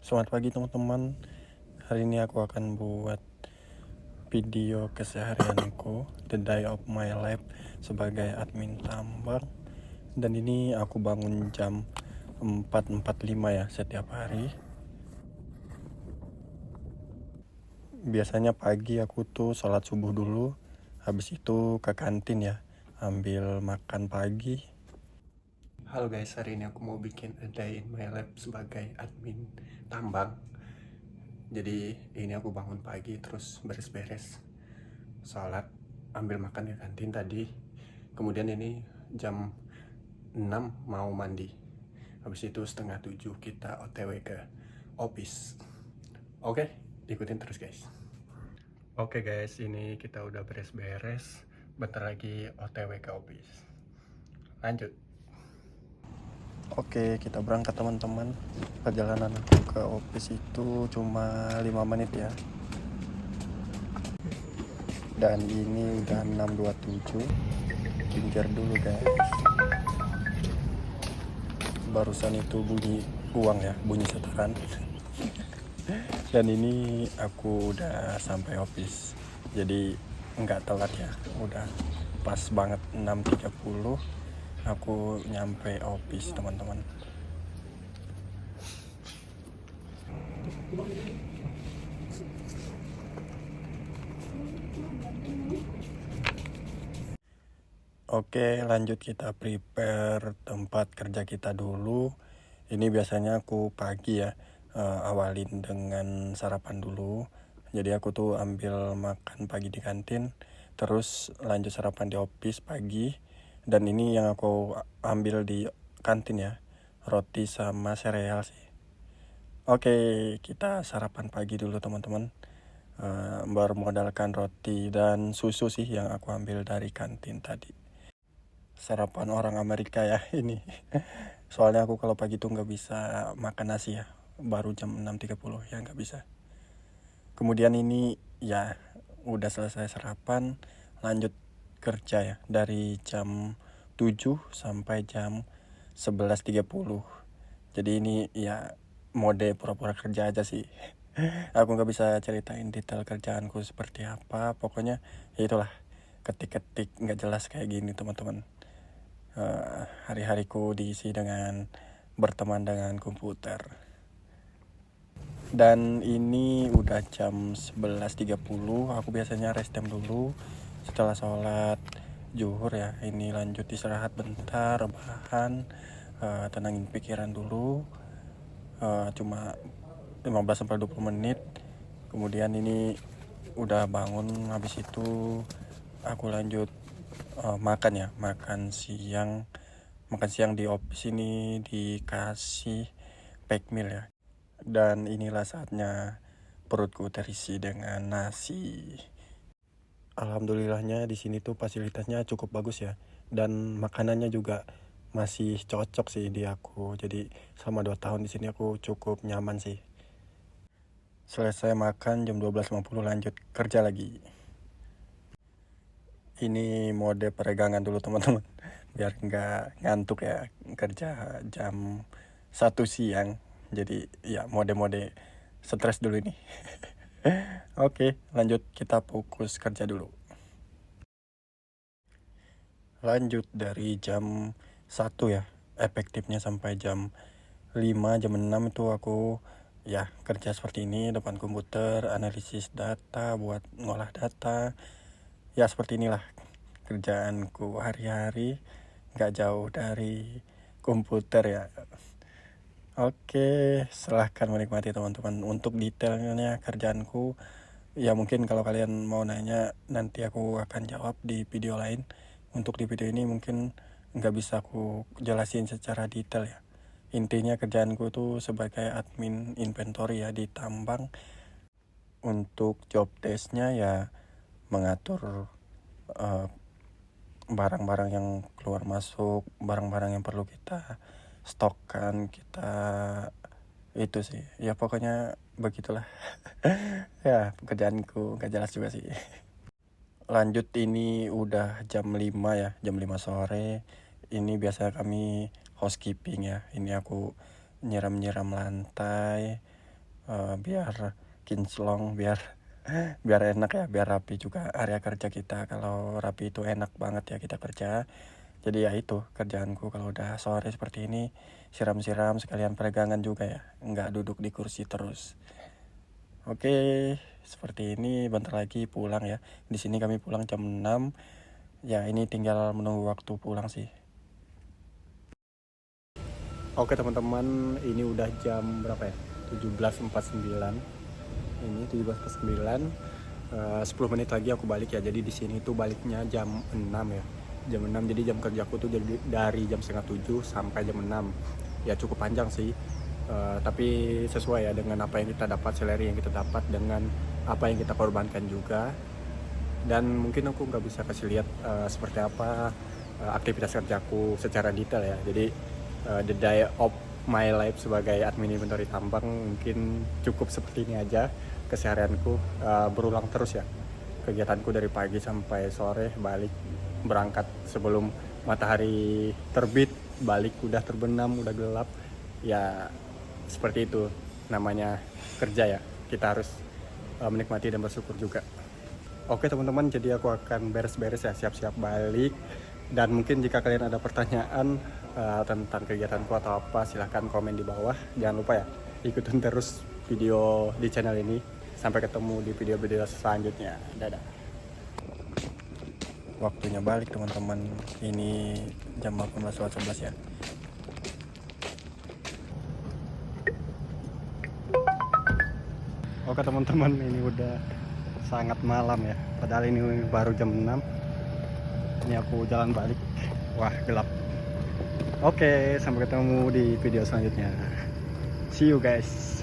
Selamat pagi teman-teman. Hari ini aku akan buat video keseharianku, the day of my life sebagai admin tambang. Dan ini aku bangun jam 4.45 ya setiap hari. Biasanya pagi aku tuh sholat subuh dulu, habis itu ke kantin ya, ambil makan pagi. Halo guys, hari ini aku mau bikin a day in my life sebagai admin tambang. Jadi ini aku bangun pagi terus beres-beres, sholat, ambil makan di kantin tadi. Kemudian ini jam 6 mau mandi. Habis itu 6:30 kita OTW ke office. Oke, ikutin terus guys. Oke guys, ini kita udah beres-beres. Bentar lagi OTW ke office. Lanjut. Oke, kita berangkat teman-teman. Perjalanan aku ke office itu cuma 5 menit ya. Dan ini udah 6.27. Pinjar dulu guys. Barusan itu bunyi uang ya, bunyi setoran. Dan ini aku udah sampai office. Jadi nggak telat ya, udah pas banget 6.30 aku nyampe office teman-teman. Oke, lanjut kita prepare tempat kerja kita dulu. Ini biasanya aku pagi ya, awalin dengan sarapan dulu. Jadi aku tuh ambil makan pagi di kantin, terus lanjut sarapan di office pagi. Dan ini yang aku ambil di kantin ya, roti sama sereal sih. Oke, kita sarapan pagi dulu teman-teman. Bermodalkan roti dan susu sih yang aku ambil dari kantin tadi. Sarapan orang Amerika ya ini. Soalnya aku kalau pagi tuh nggak bisa makan nasi ya, baru jam 6.30 ya nggak bisa. Kemudian ini ya udah selesai sarapan, lanjut kerja ya dari jam 7 sampai jam 11.30. Jadi ini ya mode pura-pura kerja aja sih. Aku nggak bisa ceritain detail kerjaanku seperti apa, pokoknya ya itulah, ketik-ketik nggak jelas kayak gini teman-teman. Hari-hariku diisi dengan berteman dengan komputer. Dan ini udah jam 11.30, aku biasanya rest time dulu setelah sholat zuhur ya. Ini lanjut istirahat bentar, rebahan, tenangin pikiran dulu, cuma 15-20 menit. Kemudian ini udah bangun, habis itu aku lanjut makan ya, makan siang di office. Ini dikasih pack meal ya, dan inilah saatnya perutku terisi dengan nasi. Alhamdulillahnya di sini tuh fasilitasnya cukup bagus ya, dan makanannya juga masih cocok sih di aku. Jadi selama 2 tahun di sini aku cukup nyaman sih. Selesai makan jam 12.50 lanjut kerja lagi. Ini mode peregangan dulu teman-teman, biar nggak ngantuk ya kerja jam 1 siang. Jadi ya mode-mode stres dulu ini. Oke, lanjut kita fokus kerja dulu. Lanjut dari jam 1 ya, efektifnya sampai jam 5, jam 6 itu aku ya kerja seperti ini depan komputer, analisis data buat ngolah data. Ya seperti inilah kerjaanku hari-hari, gak jauh dari komputer ya. Oke, silahkan menikmati teman-teman. Untuk detailnya kerjaanku ya mungkin kalau kalian mau nanya nanti aku akan jawab di video lain. Untuk di video ini mungkin gak bisa aku jelasin secara detail ya. Intinya kerjaanku tuh sebagai admin inventory ya di tambang. Untuk job desknya ya mengatur barang-barang yang keluar masuk, barang-barang yang perlu kita stokkan, kita itu sih ya, pokoknya begitulah. Ya pekerjaanku gak jelas juga sih. Lanjut, ini udah jam 5 ya, jam 5 sore. Ini biasa kami housekeeping ya. Ini aku nyiram-nyiram lantai, biar kinclong, biar biar enak ya, biar rapi juga area kerja kita. Kalau rapi itu enak banget ya kita kerja. Jadi ya itu kerjaanku kalau udah sore seperti ini, siram-siram sekalian peregangan juga ya, nggak duduk di kursi terus. Oke, seperti ini bentar lagi pulang ya. Di sini kami pulang jam 6. Ya, ini tinggal menunggu waktu pulang sih. Oke teman-teman, ini udah jam berapa ya? 17.49. Ini 17.49. 10 menit lagi aku balik ya. Jadi di sini tuh baliknya jam 6 ya. Jam 6, jadi jam kerjaku tuh dari jam setengah 7 sampai jam 6. Ya cukup panjang sih. Tapi sesuai ya dengan apa yang kita dapat, salary yang kita dapat, dengan apa yang kita korbankan juga. Dan mungkin aku nggak bisa kasih lihat seperti apa aktivitas kerjaku secara detail ya. Jadi the day of my life sebagai admin inventory tambang mungkin cukup seperti ini aja. Keseharianku berulang terus ya, kegiatanku dari pagi sampai sore, balik berangkat sebelum matahari terbit, balik udah terbenam, udah gelap ya. Seperti itu namanya kerja ya, kita harus menikmati dan bersyukur juga. Oke teman-teman, jadi aku akan beres-beres ya, siap-siap balik. Dan mungkin jika kalian ada pertanyaan tentang kegiatanku atau apa, silahkan komen di bawah. Jangan lupa ya, ikutin terus video di channel ini. Sampai ketemu di video-video selanjutnya. Dadah. Waktunya balik teman-teman. Ini jam 18.11 ya. Oke teman-teman, ini udah sangat malam ya. Padahal ini baru jam 6. Ini aku jalan balik. Wah, gelap. Oke, sampai ketemu di video selanjutnya. See you guys.